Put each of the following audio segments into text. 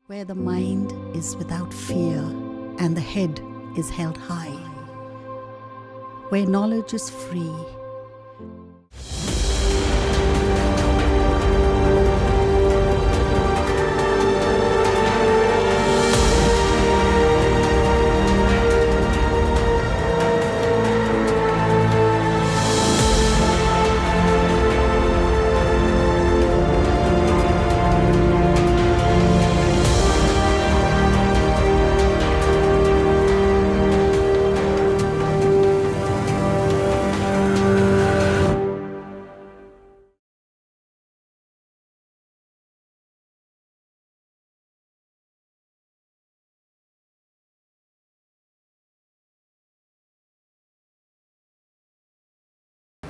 Where the mind is without fear and the head is held high, where knowledge is free.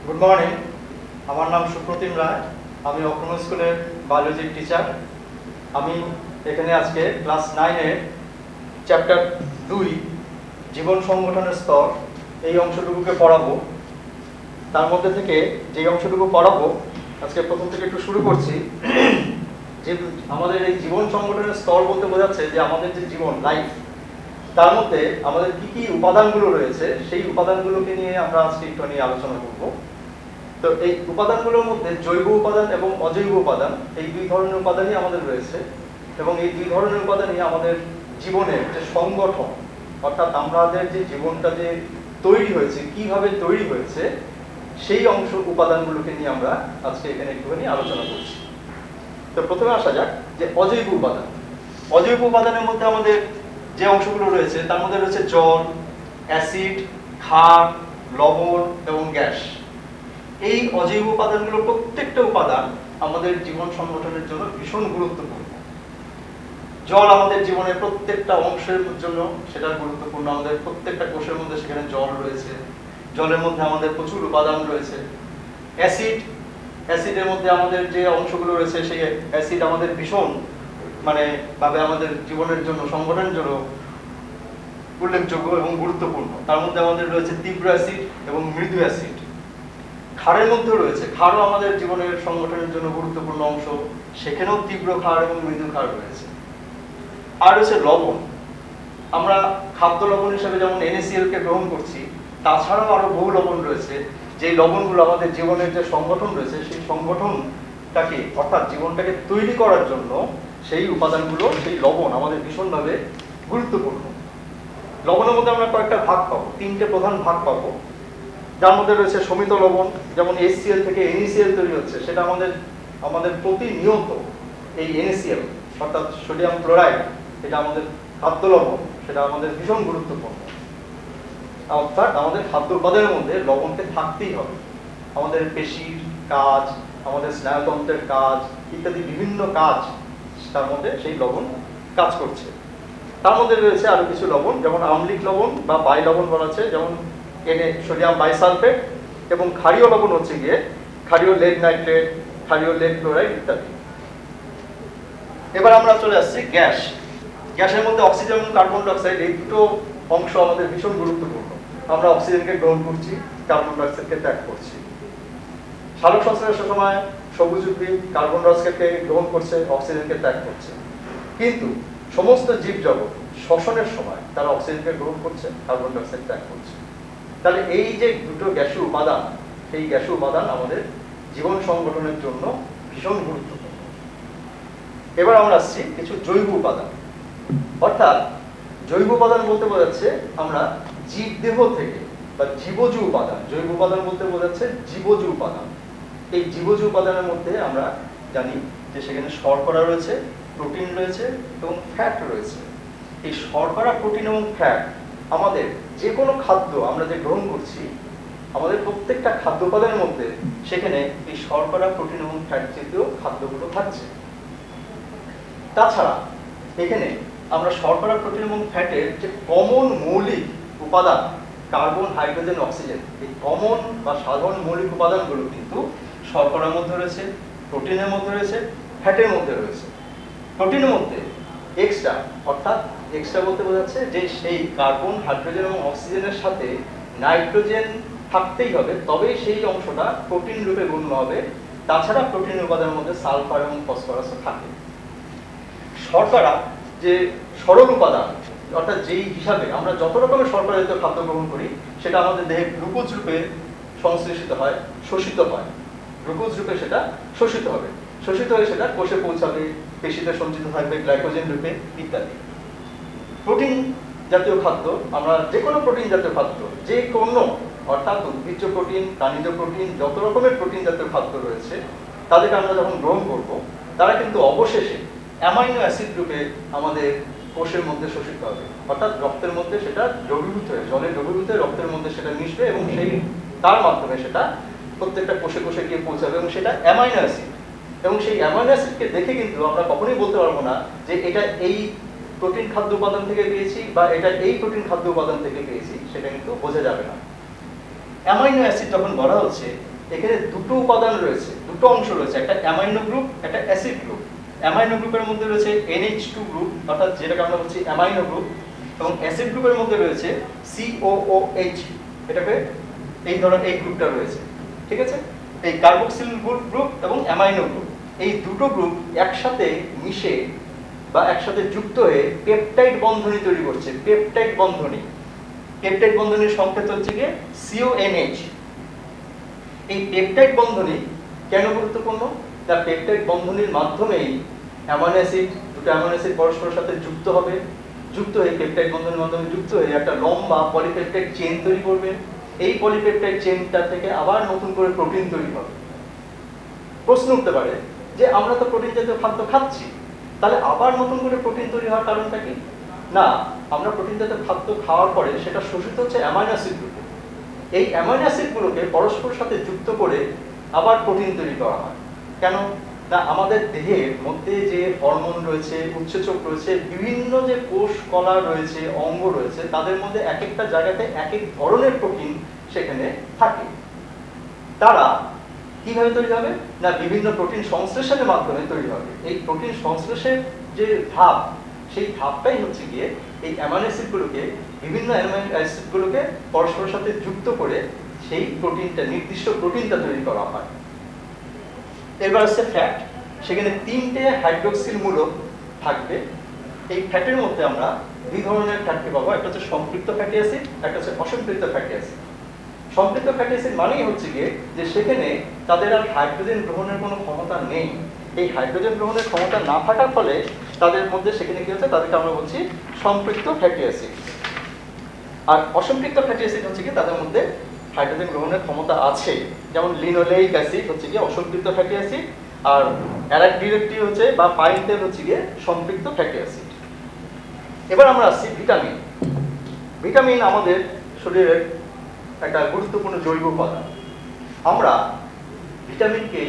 Good morning, আমার নাম সুপ্রতিম রায়। আমি অক্রম স্কুলের বায়োলজির teacher. আমি এখানে আজকে ক্লাস 9-এর চ্যাপ্টার 2 জীবন সংগঠনের স্তর এই অংশটুকুকে পড়াবো। তার মধ্যে থেকে যে অংশটুকু পড়াবো আজকে প্রথম থেকে একটু শুরু করছি। যে আমাদের এই জীবন সংগঠনের স্তর বলতে বোঝাচ্ছে যে আমাদের যে জীবন লাইফ, তার মধ্যে আমাদের কি কি উপাদানগুলো রয়েছে সেই উপাদানগুলোকে নিয়ে আমরা আজকে একটু নিয়ে আলোচনা করব। তো এই উপাদানগুলোর মধ্যে জৈব উপাদান এবং অজৈব উপাদান, এই দুই ধরনের উপাদানই আমাদের রয়েছে এবং এই দুই ধরনের উপাদানই আমাদের জীবনের যে সংগঠন, অর্থাৎ আমাদের যে জীবনটা যে তৈরি হয়েছে, কিভাবে তৈরি হয়েছে, সেই অংশ উপাদানগুলোকে নিয়ে আমরা আজকে এখানে একটুখানি আলোচনা করছি। তো প্রথমে আসা যাক যে অজৈব উপাদান। অজৈব উপাদানের মধ্যে আমাদের যে অংশগুলো রয়েছে তার মধ্যে রয়েছে জল, অ্যাসিড, ক্ষার, লবণ এবং গ্যাস। এই অজৈব উপাদানগুলো প্রত্যেকটা উপাদান আমাদের জীবন সংগঠনের জন্য ভীষণ গুরুত্বপূর্ণ। জল আমাদের জীবনের প্রত্যেকটা অংশের জন্য সেটা গুরুত্বপূর্ণ। আমাদের প্রত্যেকটা কোষের মধ্যে সেখানে জল রয়েছে, জলের মধ্যে আমাদের প্রচুর উপাদান রয়েছে। অ্যাসিডের মধ্যে আমাদের যে অংশগুলো রয়েছে সেই অ্যাসিড আমাদের ভীষণ ভাবে আমাদের জীবনের জন্য, সংগঠনের জন্য উল্লেখযোগ্য এবং গুরুত্বপূর্ণ। তার মধ্যে আমাদের রয়েছে তীব্র অ্যাসিড এবং মৃদু অ্যাসিড। ক্ষারের মধ্যেও রয়েছে, ক্ষারও আমাদের জীবনের সংগঠনের জন্য গুরুত্বপূর্ণ অংশ, সেখানেও তীব্র ক্ষার এবং মৃদু ক্ষার রয়েছে। আর রয়েছে লবণ। আমরা খাদ্য লবণ হিসেবে যেমন NaCl কে গ্রহণ করছি, তাছাড়াও আরো বহু লবণ রয়েছে, যে লবণগুলো আমাদের জীবনের যে সংগঠন রয়েছে সেই সংগঠনটাকে, অর্থাৎ জীবনটাকে তৈরি করার জন্য সেই উপাদানগুলো, সেই লবণ আমাদের ভীষণভাবে গুরুত্বপূর্ণ। লবণের মধ্যে আমরা কয়েকটা ভাগ পাবো, 3টে প্রধান ভাগ পাবো। যার মধ্যে রয়েছে সমিত লবণ, যেমন HCl থেকে NaCl তৈরি হচ্ছে, সেটা আমাদের প্রতিনিয়ত এই NaCl অর্থাৎ সোডিয়াম ক্লোরাইড, এটা আমাদের খাদ্য লবণ, সেটা আমাদের ভীষণ গুরুত্বপূর্ণ। অর্থাৎ আমাদের খাদ্য উপাদানের মধ্যে লবণকে থাকতেই হবে। আমাদের পেশির কাজ, আমাদের স্নায়ুতন্ত্রের কাজ ইত্যাদি বিভিন্ন কাজ তার মধ্যে সেই লবণ কাজ করছে। তার মধ্যে রয়েছে আরো কিছু লবণ, যেমন আম্লিক লবণ বা বাই লবণ বলা আছে, যেমন সোডিয়াম বাইসালফেট, এবং ক্ষারীয় লবণ হচ্ছে গিয়ে ক্ষারীয় লেড নাইট্রেট, ক্ষারীয় লেড ক্লোরাইড ইত্যাদি। এবার আমরা চলে আসছি গ্যাস। গ্যাসের মধ্যে অক্সিজেন এবং কার্বন ডাই অক্সাইড, এই দুটো অংশ আমাদের ভীষণ গুরুত্বপূর্ণ। আমরা অক্সিজেনকে গ্রহণ করছি, কার্বন ডাই অক্সাইডকে ত্যাগ করছি। সালোক সংশ্লেষের সময় সবুজ উদ্ভিদ কার্বন ডাই অক্সাইডকে গ্রহণ করছে, অক্সিজেনকে ত্যাগ করছে। কিন্তু সমস্ত জীবজগৎ শ্বসনের সময় তারা অক্সিজেনকে গ্রহণ করছে, কার্বন ডাই অক্সাইড ত্যাগ করছে। তাহলে এই যে দুটো গ্যাসীয় উপাদান, এই গ্যাসীয় উপাদান আমাদের জীবন সংগঠনের জন্য ভীষণ গুরুত্বপূর্ণ। এবার আমরা আসছি কিছু জৈব উপাদান। অর্থাৎ জৈব উপাদান বলতে বোঝাচ্ছে আমরা জীবদেহ থেকে বা জীবজ উপাদান। জৈব উপাদান বলতে বোঝাচ্ছে জীবজ উপাদান। এই জীবজ উপাদানের মধ্যে আমরা জানি যে সেখানে শর্করা রয়েছে, প্রোটিন রয়েছে এবং ফ্যাট রয়েছে। এই শর্করা, প্রোটিন এবং ফ্যাট আমাদের যে কোনো খাদ্য আমরা যে গ্রহণ করছি, আমাদের প্রত্যেকটা খাদ্য উপাদানের মধ্যে সেখানে এই শর্করা, প্রোটিন এবং ফ্যাট জাতীয় খাদ্যগুলো থাকছে। তাছাড়া এখানে আমরা শর্করা, প্রোটিন এবং ফ্যাটের যে কমন মৌলিক উপাদান কার্বন, হাইড্রোজেন, অক্সিজেন, এই কমন বা সাধারণ মৌলিক উপাদানগুলো কিন্তু শর্করার মধ্যে রয়েছে, প্রোটিনের মধ্যে রয়েছে, ফ্যাটের মধ্যে রয়েছে। প্রোটিনের মধ্যে এক্সট্রা, অর্থাৎ এক্সট্রা বলতে বোঝাচ্ছে যে সেই কার্বন, হাইড্রোজেন এবং অক্সিজেনের সাথে নাইট্রোজেন থাকতেই হবে, তবেই সেই অংশটা প্রোটিন রূপে গণ্য হবে। তাছাড়া প্রোটিন উপাদানের মধ্যে সালফার এবং ফসফরাসও থাকে। শর্করা যে সরল উপাদান, অর্থাৎ যেই হিসাবে আমরা যত রকমের শর্করা জাতীয় খাদ্য গ্রহণ করি সেটা আমাদের দেহে গ্লুকোজ রূপে সংশ্লেষিত হয়, শোষিত হয়। গ্লুকোজ রূপে সেটা শোষিত হবে, শোষিত হয়ে সেটা কোষে পৌঁছাবে, পেশিতে সঞ্চিত থাকবে গ্লাইকোজেন রূপে ইত্যাদি। প্রোটিন জাতীয় খাদ্য, আমরা যে কোনো প্রোটিন জাতীয় খাদ্য, যে কোনো অর্থাৎ উদ্ভিজ্জ প্রোটিন, প্রাণীজ প্রোটিন, যত রকমের প্রোটিন জাতীয় খাদ্য রয়েছে তাদেরকে আমরা যখন গ্রহণ করব, তারা কিন্তু অবশেষে অ্যামাইনো অ্যাসিড রূপে আমাদের কোষের মধ্যে শোষিত হবে, অর্থাৎ রক্তের মধ্যে সেটা দ্রবীভূত হয়ে, জলে দ্রবীভূত হয়ে রক্তের মধ্যে সেটা মিশবে এবং সেই তার মাধ্যমে সেটা প্রত্যেকটা কোষে কোষে গিয়ে পৌঁছাবে এবং সেটা অ্যামাইনো অ্যাসিড। এবং সেই অ্যামাইনো অ্যাসিডকে দেখে কিন্তু আমরা কখনোই বলতে পারবো না যে এটা এই প্রোটিন খাদ্য উপাদান থেকে পেয়েছি বা এটা এই প্রোটিন খাদ্য উপাদান থেকে পেয়েছি, সেটা কিন্তু বোঝা যাবে না। অ্যামাইনো অ্যাসিড যখন বলা হচ্ছে, এখানে দুটো উপাদান রয়েছে, দুটো অংশ রয়েছে, একটা অ্যামাইনো গ্রুপ, একটা অ্যাসিড গ্রুপ। অ্যামাইনো গ্রুপের মধ্যে রয়েছে NH2 গ্রুপ, অর্থাৎ যেটাকে আমরা বলছি অ্যামাইনো গ্রুপ, এবং অ্যাসিড গ্রুপের মধ্যে রয়েছে COOH, এটাকে এই ধরনের এই গ্রুপটা রয়েছে। ঠিক আছে, এই কার্বক্সিল গ্রুপ এবং অ্যামাইনো গ্রুপ, এই দুটো গ্রুপ একসাথে মিশে বা একসাথে যুক্ত হয়ে পেপটাইড বন্ধনী তৈরি করছে। পেপটাইড বন্ধনী, পেপটাইড বন্ধনীর সংকেত হচ্ছে গিয়ে CONH। এই পেপটাইড বন্ধনী কেন গুরুত্বপূর্ণ? তার পেপটাইড বন্ধনীর মাধ্যমেই অ্যামাইনো অ্যাসিড, দুটো অ্যামাইনো অ্যাসিড পরস্পরের সাথে যুক্ত হবে, যুক্ত হয়ে পেপটাইড বন্ধনীর মাধ্যমে যুক্ত হয়ে একটা লম্বা পলিপেপটাইড চেইন তৈরি করবে। এই পলিপেপটাইড চেইনটা থেকে আবার নতুন করে প্রোটিন তৈরি হবে। প্রশ্ন উঠতে পারে যে আমরা তো প্রোটিন জাতীয় খাদ্য খাচ্ছি, তাহলে আবার নতুন করে প্রোটিন তৈরি হওয়ার কারণটা কি? না, আমরা প্রোটিন জাতীয় খাদ্য খাওয়ার পরে সেটা শোষিত হচ্ছে অ্যামাইনো অ্যাসিড গ্রুপে। এই অ্যামাইনো অ্যাসিডগুলোকে পরস্পরের সাথে যুক্ত করে আবার প্রোটিন তৈরি করা হয়। কেন? না, আমাদের দেহের মধ্যে যে হরমোন রয়েছে, উৎসেচক রয়েছে, বিভিন্ন যে কোষ কলা রয়েছে, অঙ্গ রয়েছে, তাদের মধ্যে এক একটা জায়গাতে এক এক ধরনের প্রোটিন সেখানে থাকে। তারা কিভাবে তৈরি হবে? না, বিভিন্ন প্রোটিন সংশ্লেষণের মাধ্যমে তৈরি হবে। এই প্রোটিন সংশ্লেষের যে ধাপ, সেই ধাপটাই হচ্ছে গিয়ে এই অ্যামাইনো অ্যাসিডগুলোকে, বিভিন্ন অ্যামাইনো অ্যাসিডগুলোকে পরস্পরের সাথে যুক্ত করে সেই প্রোটিনটা, নির্দিষ্ট প্রোটিনটা তৈরি করা হয়। এবার হচ্ছে ফ্যাট। সেখানে 3টে হাইড্রোক্সিল মূলক থাকবে। এই ফ্যাটের মধ্যে আমরা দুই ধরনের ফ্যাটকে পাবো, একটা হচ্ছে সম্পৃক্ত ফ্যাটি অ্যাসিড, একটা হচ্ছে অসম্পৃক্ত ফ্যাটি অ্যাসিড। সম্পৃক্ত ফ্যাটি অ্যাসিড মানেই হচ্ছে গিয়ে যে সেখানে তাদের আর হাইড্রোজেন গ্রহণের কোনো ক্ষমতা নেই। এই হাইড্রোজেন গ্রহণের ক্ষমতা না থাকার ফলে তাদের মধ্যে সেখানে কি হচ্ছে, তাদেরকে আমরা বলছি সম্পৃক্ত ফ্যাটি অ্যাসিড। আর অসম্পৃক্ত ফ্যাটি অ্যাসিড হচ্ছে কি তাদের মধ্যে হাইড্রোজেন গ্রহণের ক্ষমতা আছে। যেমন লিনোলেইক অ্যাসিড হচ্ছে কি অসম্পৃক্ত ফ্যাটি অ্যাসিড, আর অ্যারাকডিরেক্টিভ হচ্ছে বা পাইন তেল হচ্ছে গিয়ে সম্পৃক্ত ফ্যাটি অ্যাসিড। এবার আমরা আসছি ভিটামিন। ভিটামিন আমাদের শরীরের একটা গুরুত্বপূর্ণ জৈব উপাদান। আমরা ভিটামিনকে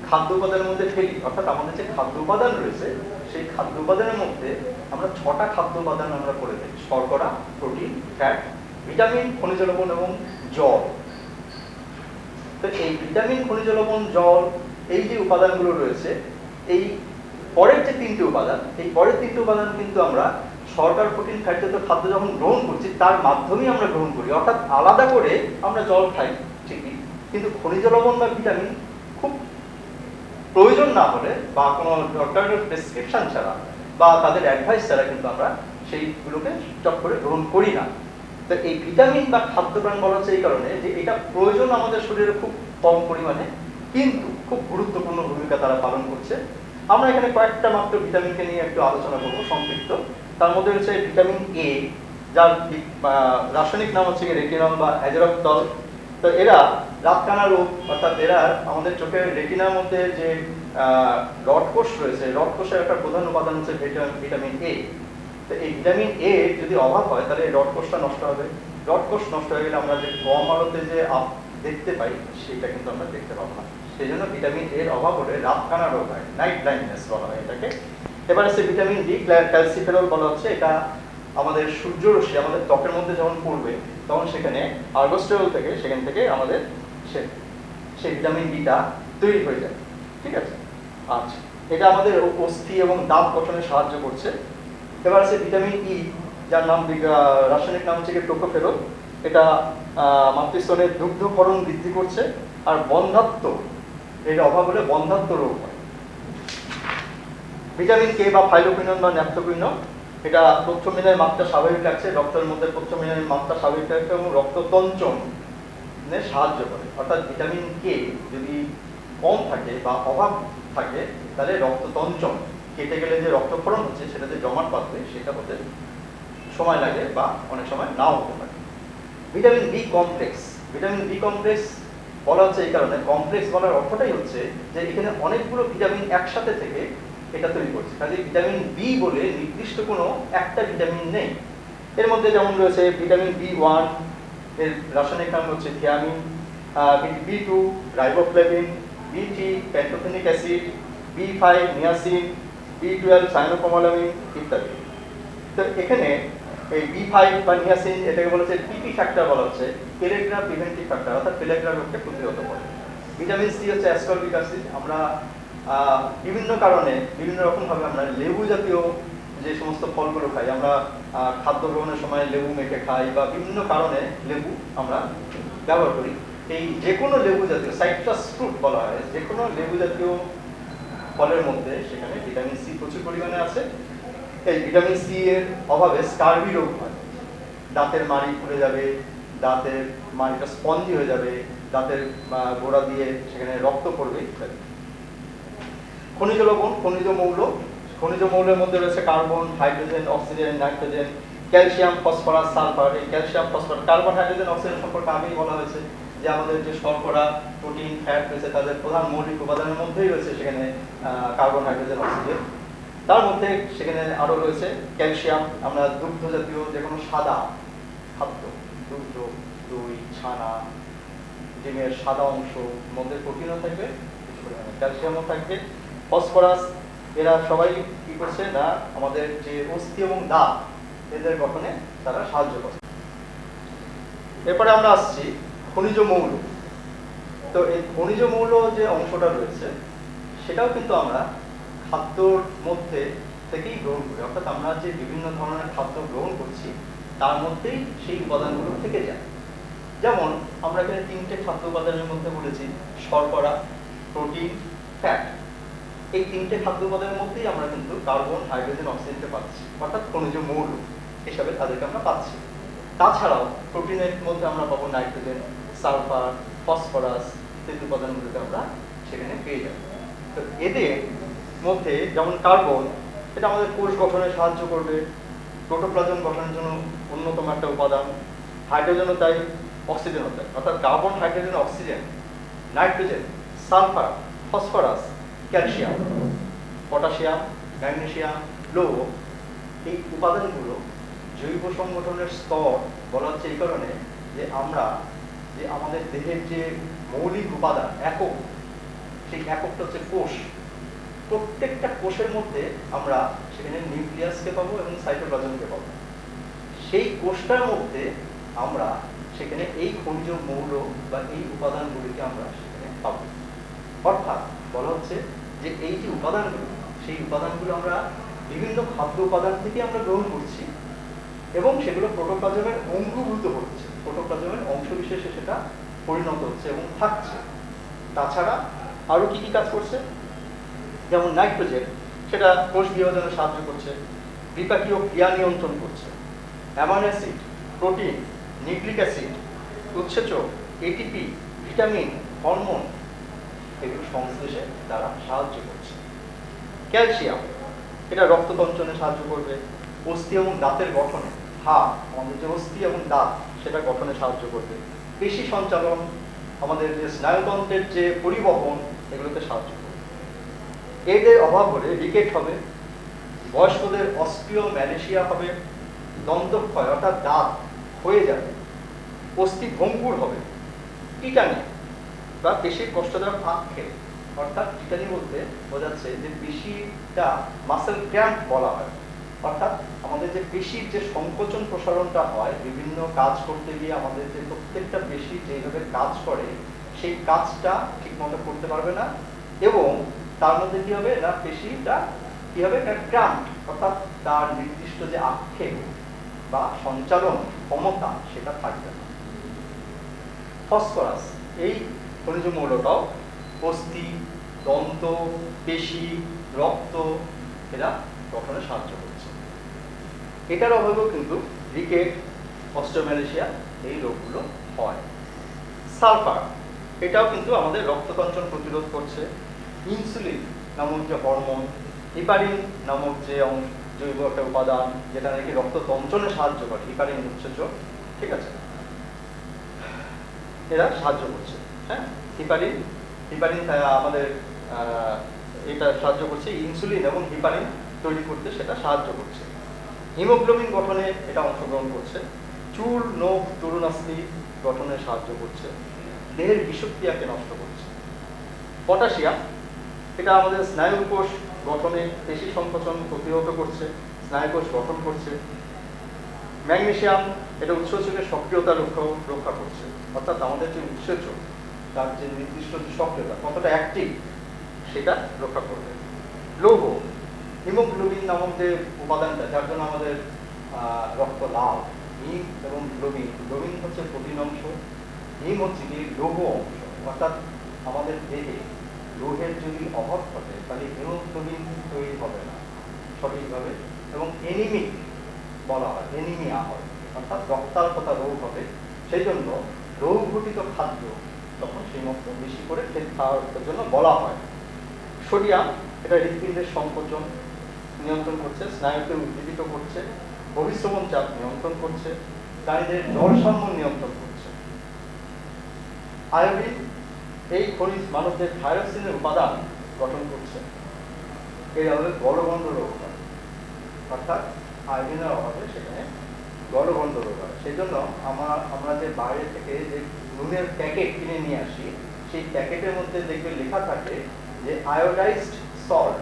খাদ্য উপাদানের মধ্যে ফেলি, অর্থাৎ আমাদের যে খাদ্য উপাদান রয়েছে সেই খাদ্য উপাদানের মধ্যে আমরা 6টা খাদ্য উপাদান আমরা করে থাকি: শর্করা, প্রোটিন, ফ্যাট, ভিটামিন, খনিজ লবণ এবং জল। তো এই ভিটামিন, খনিজ লবণ, জল, এই যে উপাদানগুলো রয়েছে, এই পরের যে 3টে উপাদান, এই পরের 3টে উপাদান কিন্তু আমরা শর্করা, প্রোটিন, ফ্যাট জাতীয় খাদ্য যখন গ্রহণ করছি তার মাধ্যমেই আমরা গ্রহণ করি। অর্থাৎ আলাদা করে আমরা জল খাই ঠিকই, কিন্তু খনিজ লবণ বা ভিটামিন খুব প্রয়োজন না হলে বা কোনো ডক্টরের প্রেসক্রিপশন ছাড়া বা তাদের অ্যাডভাইস ছাড়া কিন্তু আমরা সেইগুলোকে চট করে গ্রহণ করি না। তো এই ভিটামিন বা খাদ্যপ্রাণ বলা হচ্ছে এই কারণে যে এটা প্রয়োজন আমাদের শরীরে খুব কম পরিমাণে, কিন্তু খুব গুরুত্বপূর্ণ ভূমিকা তারা পালন করছে। আমরা এখানে কয়েকটা মাত্র ভিটামিনকে নিয়ে একটু আলোচনা করবো সংক্ষিপ্ত। তার মধ্যে হচ্ছে ভিটামিন এ, যার রাসায়নিক নাম হচ্ছে রেটিনল বা অ্যাজেরপ্টল। তো এরা রাতকানা রোগ, অর্থাৎ এরা আমাদের চোখের রেটিনার মধ্যে যে রড কোষ রয়েছে, রড কোষের একটা প্রধান উপাদান হচ্ছে ভিটামিন এ। তো এই ভিটামিন এ যদি অভাব হয় তাহলে রড কোষটা নষ্ট হবে। রড কোষ নষ্ট হয়ে গেলে আমরা যে কম আলোতে যে দেখতে পাই সেটা কিন্তু আমরা দেখতে পাবো না। সেই জন্য ভিটামিন এর অভাব হলে রাতকানা রোগ হয়, নাইট ব্লাইন্ডনেস বলা হয় এটাকে। এবার আছে ভিটামিন ডি, ক্যালসিফেরল বলা হচ্ছে। এটা আমাদের সূর্যরশ্মি আমাদের ত্বকের মধ্যে যখন পড়বে তখন সেখানে আর্গোস্টেরল থেকে, সেখান থেকে আমাদের সেই ভিটামিন ডিটা তৈরি হয়ে যায়। ঠিক আছে, আচ্ছা, এটা আমাদের অস্থি এবং দাঁত গঠনে সাহায্য করছে। এবার আছে ভিটামিন ই, যার নাম রাসায়নিক নাম হচ্ছে টোকোফেরল। এটা মাতৃস্তনের দুগ্ধকরণ বৃদ্ধি করছে। আর বন্ধ্যাত্ব, এর অভাব হলে বন্ধ্যাত্ব রোগ হয়। ভিটামিন কে বা ফাইলোকুইনন বা ন্যাপথোকুইনন, এটা প্রথ্রমিনের মাত্রা স্বাভাবিক রাখছে, রক্তের মধ্যে প্রথ্রমিনের মাত্রা স্বাভাবিক রাখছে এবং রক্ততঞ্চনে সাহায্য করে। অর্থাৎ ভিটামিন কে যদি কম থাকে বা অভাব থাকে তাহলে রক্ততঞ্চন কেটে গেলে যে রক্তক্ষরণ হচ্ছে সেটাতে জমাট বাঁধবে, সেটা হতে সময় লাগে বা অনেক সময় নাও হতে পারে। Vitamin B complex, vitamin B complex বলা হচ্ছে এই কারণে, কমপ্লেক্স বলার অর্থটাই হচ্ছে যে এখানে অনেকগুলো ভিটামিন একসাথে থেকে এটা তৈরি করছে। কাজে ভিটামিন বি বলে নির্দিষ্ট কোনো একটা ভিটামিন নেই। এর মধ্যে যেমন রয়েছে ভিটামিন বি1, এর রাসায়নিক নাম হচ্ছে thiamine, B2 riboflavin, বি3 pantothenic acid, বি5 niacin, বি12 সায়ানোকোমোলামিন ইত্যাদি। তো এখানে এই বি5 বা নিয়াসিন এটাকে বলা হচ্ছে পিপি ফ্যাক্টর, বলা হচ্ছে পেলেগ্রা প্রিভেন্টিভ ফ্যাক্টর, অর্থাৎ পেলেগ্রা রোগকে প্রতিরোধ করে। ভিটামিন সি হচ্ছে অ্যাসকর্বিক অ্যাসিড। আমরা বিভিন্ন কারণে বিভিন্ন রকমভাবে আমরা লেবু জাতীয় যে সমস্ত ফলগুলো খাই, আমরা খাদ্য গ্রহণের সময় লেবু মেখে খাই বা বিভিন্ন কারণে লেবু আমরা ব্যবহার করি। এই যে কোনো লেবু জাতীয়, সাইট্রাস ফ্রুট বলা হয়, যে কোনো লেবু জাতীয় ফলের মধ্যে সেখানে ভিটামিন সি প্রচুর পরিমাণে আছে। এই ভিটামিন সি এর অভাবে স্কারবি রোগ হয়, দাঁতের মাড়ি ফুলে যাবে, দাঁতের মাড়িটা স্পঞ্জি হয়ে যাবে, দাঁতের গোড়া দিয়ে সেখানে রক্ত পড়বে ইত্যাদি। খনিজ লবণ, খনিজ মৌল, খনিজ মৌলের মধ্যে রয়েছে carbon, hydrogen, oxygen, nitrogen, calcium, phosphorus, sulphur. এই calcium, phosphorus, carbon, hydrogen, oxygen সম্পর্কে আগেই বলা হয়েছে যে আমাদের যে শর্করা, প্রোটিন, ফ্যাট রয়েছে তাদের প্রধান মৌলিক উপাদানের মধ্যেই রয়েছে সেখানে কার্বন, হাইড্রোজেন, অক্সিজেন। তার মধ্যে সেখানে আরো রয়েছে ক্যালসিয়াম। আমরা দুগ্ধ জাতীয় যে কোনো সাদা খাদ্য, দুগ্ধ, দই, ছানা, ডিমের সাদা অংশ মধ্যে প্রোটিনও থাকবে, কিছু পরিমাণে ক্যালসিয়ামও থাকবে। ফসফরাস, এরা সবাই কি করছে না আমাদের যে অস্থি এবং দাঁত এদের গঠনে তারা সাহায্য করে। এরপরে আমরা আসছি খনিজ মৌল। তো এই খনিজ মৌল যে অংশটা রয়েছে সেটাও কিন্তু আমরা খাদ্যর মধ্যে থেকেই গ্রহণ করি, অর্থাৎ আমরা যে বিভিন্ন ধরনের খাদ্য গ্রহণ করছি তার মধ্যেই সেই উপাদানগুলো থেকে যায়। যেমন আমরা এখানে তিনটে খাদ্য উপাদানের মধ্যে বলেছি, শর্করা, প্রোটিন, ফ্যাট। এই তিনটে খাদ্য উপাদানের মধ্যেই আমরা কিন্তু কার্বন, হাইড্রোজেন, অক্সিজেনকে পাচ্ছি, অর্থাৎ খনিজ মৌল হিসাবে তাদেরকে আমরা পাচ্ছি। তাছাড়াও প্রোটিনের মধ্যে আমরা পাবো নাইট্রোজেন, সালফার, ফসফরাস ইত্যাদি উপাদানগুলোকে আমরা সেখানে পেয়ে যাব। তো এদের মধ্যে যেমন কার্বন, এটা আমাদের কোষ গঠনে সাহায্য করবে, প্রোটোপ্লাজম গঠনের জন্য অন্যতম একটা উপাদান। হাইড্রোজেনও তাই, অক্সিজেনও তাই, অর্থাৎ carbon, hydrogen, oxygen, nitrogen, sulphur, phosphorus, calcium, potassium, magnesium, লৌহ, এই উপাদানগুলো জৈব সংগঠনের স্তর বলা হচ্ছে এই কারণে যে আমরা যে আমাদের দেহের যে মৌলিক উপাদান একক, সেই এককটা হচ্ছে কোষ। প্রত্যেকটা কোষের মধ্যে আমরা সেখানে নিউক্লিয়াসকে পাবো এবং সাইটোপ্লাজমকে পাবো। সেই কোষটার মধ্যে আমরা সেখানে এই খনিজ মৌল বা এই উপাদানগুলিকে আমরা সেখানে পাবো। অর্থাৎ বলা হচ্ছে যে এই যে উপাদানগুলো, সেই উপাদানগুলো আমরা বিভিন্ন খাদ্য উপাদান থেকে আমরা গ্রহণ করছি এবং সেগুলো প্রোটোপ্লাজমের অঙ্গভূত হচ্ছে, প্রোটোপ্লাজমের অংশ বিশেষে সেটা পরিণত হচ্ছে এবং থাকছে। তাছাড়া আরো কি কি কাজ করছে, যেমন নাইট্রোজেন, সেটা কোষ বিভাজনে সাহায্য করছে, বিপাকীয় ক্রিয়া নিয়ন্ত্রণ করছে। Amino acid, protein, nucleic acid, উৎসেচক, এটিপি, ভিটামিন, হরমোন এগুলো সংশ্লেষে তারা সাহায্য করছে। ক্যালসিয়াম, এটা রক্ততঞ্চনে সাহায্য করবে, অস্থি এবং দাঁতের গঠনে, হাড় আমাদের যে অস্থি এবং দাঁত সেটা গঠনে সাহায্য করবে, পেশি সঞ্চালন, আমাদের যে স্নায়ুতন্ত্রের যে পরিবহন এগুলোতে সাহায্য করবে। এদের অভাব হলে রিকেট হবে, বয়স্কদের অস্টিওম্যালেশিয়া হবে, দন্তক্ষয় অর্থাৎ দাঁত হয়ে যাবে, অস্থি ভঙ্গুর হবে, টিটানি বা পেশির কষ্টদায়ক আক্ষেপ, অর্থাৎ টিটানি বলতে বোঝাচ্ছে যে পেশিটা মাসেল ক্র্যাম্প বলা হয়, অর্থাৎ আমাদের যে পেশির যে সংকোচন প্রসারণটা হয় বিভিন্ন কাজ করতে গিয়ে আমাদের যে প্রত্যেকটা পেশি যেভাবে কাজ করে সেই কাজটা ঠিকমতো করতে পারবে না এবং তার মধ্যে কি হবে না পেশিটা কি হবে ক্র্যাম্প, অর্থাৎ তার নির্দিষ্ট যে আক্ষেপ বা সঞ্চালন ক্ষমতা সেটা থাকবে না। ফসফরাস, এই খনিজ মৌলটাও অস্থি, দন্ত, পেশি, রক্ত এরা গঠনে সাহায্য করছে। এটার অভাবেও কিন্তু রিকেট, অস্টিওম্যালেশিয়া এই রোগগুলো হয়। সালফার, এটাও কিন্তু আমাদের রক্ততঞ্চন প্রতিরোধ করছে। ইনসুলিন নামক যে হরমোন, হিপারিন নামক যে জৈব একটা উপাদান যেটা নাকি রক্ত তঞ্চনে সাহায্য করে, হিপারিন উৎসেচক, ঠিক আছে, এরা সাহায্য করছে। হ্যাঁ, হিপারিন আমাদের এটা সাহায্য করছে, ইনসুলিন এবং হিপারিন তৈরি করতে সেটা সাহায্য করছে। হিমোগ্লোবিন গঠনে এটা অংশগ্রহণ করছে। চুল, নখ, তরুণাস্থি গঠনে সাহায্য করছে। দেহের বিষক্রিয়াকে নষ্ট করছে। পটাশিয়াম, এটা আমাদের স্নায়ুকোষ গঠনে পেশি সংকোচন প্রতিহত করছে, স্নায়ুকোষ গঠন করছে। ম্যাগনেসিয়াম, এটা উৎসেচকের সক্রিয়তা রক্ষা করছে, অর্থাৎ আমাদের যে উৎসেচক তার যে নির্দিষ্ট যে সক্রিয়তা কতটা অ্যাক্টিভ সেটা রক্ষা করবে। লৌহ, হিমোগ্লোবিন নামক যে উপাদানটা যার জন্য আমাদের রক্ত লাল, হিম এবং গ্লোবিন, গ্লোবিন হচ্ছে প্রোটিন অংশ, হিম হচ্ছে কি লৌহ অংশ, অর্থাৎ আমাদের দেহে লোহের যদি অভাব ঘটে তাহলে হিমোগ্লোবিন তৈরি হবে না সঠিকভাবে এবং এনিমিক বলা হয়, এনিমিয়া হয়, অর্থাৎ রক্তাল্পতা রোগ হবে। সেই জন্য রোগ ঘটিত খাদ্য তখন সেই মতো বেশি করে খাওয়ার জন্য বলা হয়। সোডিয়াম, এটা হৃৎপিণ্ডের সংকোচন নিয়ন্ত্রণ করছে, স্নায়ুকে উদ্দীপিত করছে, বহিঃশ্রবণ চাপ নিয়ন্ত্রণ করছে, প্রাণীদের জলসাম্য নিয়ন্ত্রণ করছে। আয়োডিন, এই খনিজ মানবদের থাইরক্সিনের উপাদান গঠন করছে। এর অভাবে গলগণ্ড রোগ হয়, অর্থাৎ আয়োডিনের অভাবে সেখানে গলগণ্ড রোগ হয়। সেই জন্য আমরা যে বাইরে থেকে যে নুনের প্যাকেট কিনে নিয়ে আসি, সেই প্যাকেটের মধ্যে দেখবে লেখা থাকে যে আয়োডাইজড সল্ট,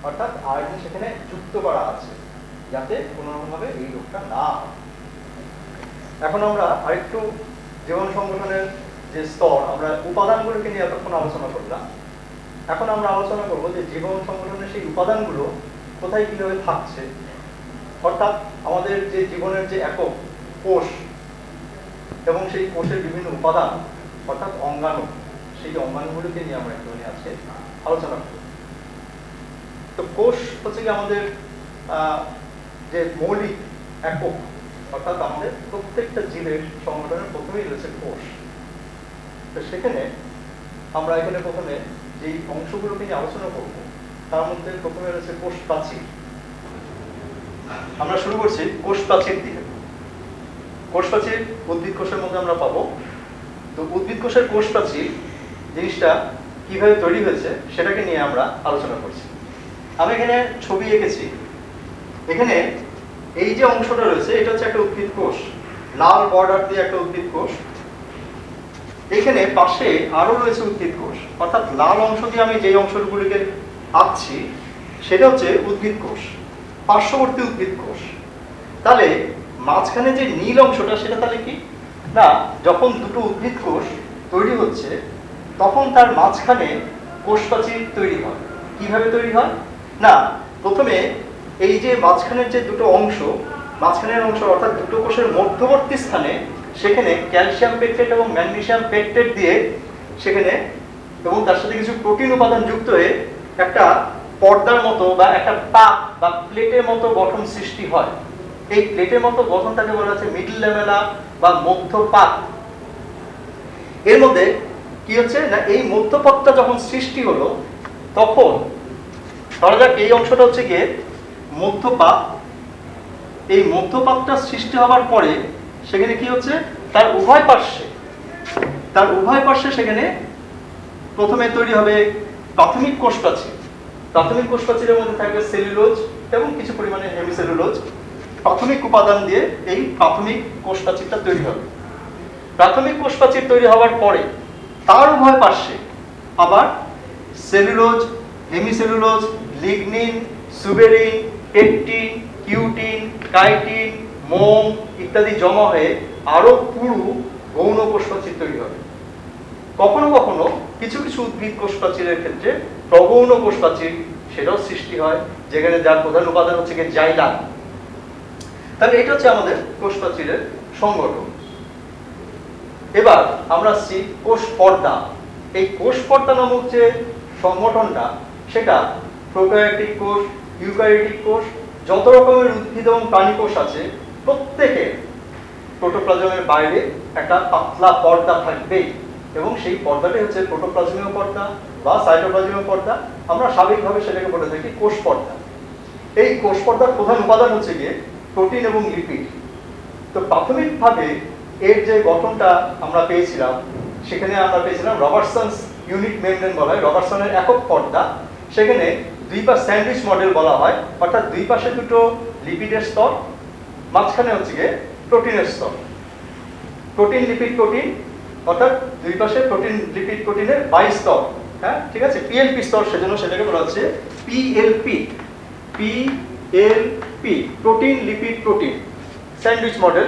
অর্থাৎ আয়োডিন সেখানে যুক্ত করা আছে যাতে কোনোভাবে এই রোগটা না হয়। এখন আমরা আরেকটু জীবন সংগঠনের যে স্তর, আমরা উপাদানগুলোকে নিয়ে এতক্ষণ আলোচনা করলাম। এখন আমরা আলোচনা করবো যে জীবন সংগঠনের সেই উপাদানগুলো কোথায় কিভাবে থাকছে, অর্থাৎ আমাদের যে জীবনের যে একক কোষ এবং সেই কোষের বিভিন্ন উপাদান অর্থাৎ অঙ্গাণু, সেই অঙ্গাণুগুলোকে নিয়ে আমরা একটুখানি আজকে আলোচনা করব। তো কোষ হচ্ছে কি আমাদের যে মৌলিক একক, অর্থাৎ আমাদের প্রত্যেকটা জীবের সংগঠনের প্রথমেই রয়েছে কোষ। তো সেখানে আমরা এখানে প্রথমে যেই অংশগুলোকে নিয়ে আলোচনা করব তার মধ্যে প্রথমে রয়েছে কোষ প্রাচীর। আমরা শুরু করছি কোষ প্রাচীর দিয়ে। কোষ প্রাচীর উদ্ভিদ কোষের মধ্যে আমরা পাবো। তো উদ্ভিদ কোষের কোষ প্রাচীর জিনিসটা কিভাবে তৈরি হয়েছে সেটাকে নিয়ে আমরা আলোচনা করছি। আমি এখানে ছবি এঁকেছি। এখানে এই যে অংশটা রয়েছে এটা হচ্ছে একটা উদ্ভিদ কোষ, লাল বর্ডার দিয়ে একটা উদ্ভিদ কোষ। এখানে পাশে আরো রয়েছে উদ্ভিদ কোষ, অর্থাৎ লাল অংশ দিয়ে আমি যে অংশগুলিকে আঁকছি সেটা হচ্ছে উদ্ভিদ কোষ, পার্শ্ববর্তী উদ্ভিদ কোষ। তাহলে মাঝখানে যে নীল অংশটা সেটা তাহলে কি না, যখন দুটো উদ্ভিদ কোষ তৈরি হচ্ছে তখন তার মাঝখানে কোষ প্রাচীর তৈরি হয়। কিভাবে তৈরি হয় না, প্রথমে এই যে মাঝখানের যে দুটো অংশ, মাঝখানের অংশ অর্থাৎ দুটো কোষের মধ্যবর্তী স্থানে সেখানে ক্যালসিয়াম পেকটেট এবং ম্যাগনেসিয়াম পেকটেট দিয়ে সেখানে এবং তার সাথে কিছু প্রোটিন উপাদান যুক্ত হয়ে একটা পর্দার মতো বা একটা পাক বা প্লেটের মতো গঠন সৃষ্টি হয়। এই প্লেটের মতো গঠনটাকে বলা হচ্ছে মিডল ল্যামেলা বা মধ্যপাক। এর মধ্যে কি হচ্ছে না, এই মধ্যপাকটা যখন সৃষ্টি হলো তখন ধরা যাক এই অংশটা হচ্ছে গিয়ে মধ্যপাক। এই মধ্যপাকটা সৃষ্টি হওয়ার পরে সেখানে কি হচ্ছে, তার উভয় পার্শ্বে সেখানে প্রথমে তৈরি হবে প্রাথমিক কোষ প্রাচীর। প্রাথমিক কোষ প্রাচীরের মধ্যে থাকবে সেলুলোজ এবং কিছু পরিমাণে হেমিসেলুলোজ। প্রাথমিক উপাদান দিয়ে এই প্রাথমিক কোষ প্রাচীরটা তৈরি হবে। প্রাথমিক কোষ প্রাচীর তৈরি হওয়ার পরে তার উভয় পার্শ্বে আবার cellulose, hemicellulose, lignin, suberin, pectin, cutin, chitin, মোম ইত্যাদি জমা হয়ে আরো পুরু গৌণ কোষ প্রাচীর তৈরি হবে। কখনো কখনো কিছু কিছু উদ্ভিদ কোষ প্রাচীরের ক্ষেত্রে প্রগৌণ কোষ প্রাচীর সেটাও সৃষ্টি হয়, যেখানে যার প্রধান উপাদান হচ্ছে জাইলান। তাহলে এটা হচ্ছে আমাদের কোষ প্রাচীরের সংগঠন। এবার আমরা আসছি কোষ পর্দা। এই কোষ পর্দা নামক যে সংগঠনটা সেটা প্রোক্যারিওটিক কোষ, ইউক্যারিওটিক কোষ যত রকমের উদ্ভিদ এবং প্রাণী কোষ আছে প্রত্যেকের প্রোটোপ্লাজমের বাইরে একটা পাতলা পর্দা থাকবেই, এবং সেই পর্দাটাই হচ্ছে প্রোটোপ্লাজমীয় পর্দা বা সাইটোপ্লাজমীয় পর্দা। আমরা স্বাভাবিকভাবে সেটাকে বলে থাকি কোষ পর্দা। এই কোষ পর্দার প্রধান উপাদান হচ্ছে গিয়ে প্রোটিন এবং লিপিড। তো প্রাথমিকভাবে এর যে গঠনটা আমরা পেয়েছিলাম, সেখানে আমরা পেয়েছিলাম রবার্টসনস ইউনিট মেমব্রেন বলা হয়, রবার্টসনের একক পর্দা। সেখানে দুই পাশ স্যান্ডউইচ মডেল বলা হয়, অর্থাৎ দুই পাশে দুটো লিপিডের স্তর, মাঝখানে হচ্ছে গিয়ে প্রোটিনের স্তর। প্রোটিন লিপিড প্রোটিন, অর্থাৎ দুই পাশে প্রোটিন লিপিড প্রোটিনের 22 স্তর। হ্যাঁ, ঠিক আছে, পিএলপি স্তর, সেজন্য সেটাকে বলা হচ্ছে PLP, PLP, protein lipid protein sandwich model.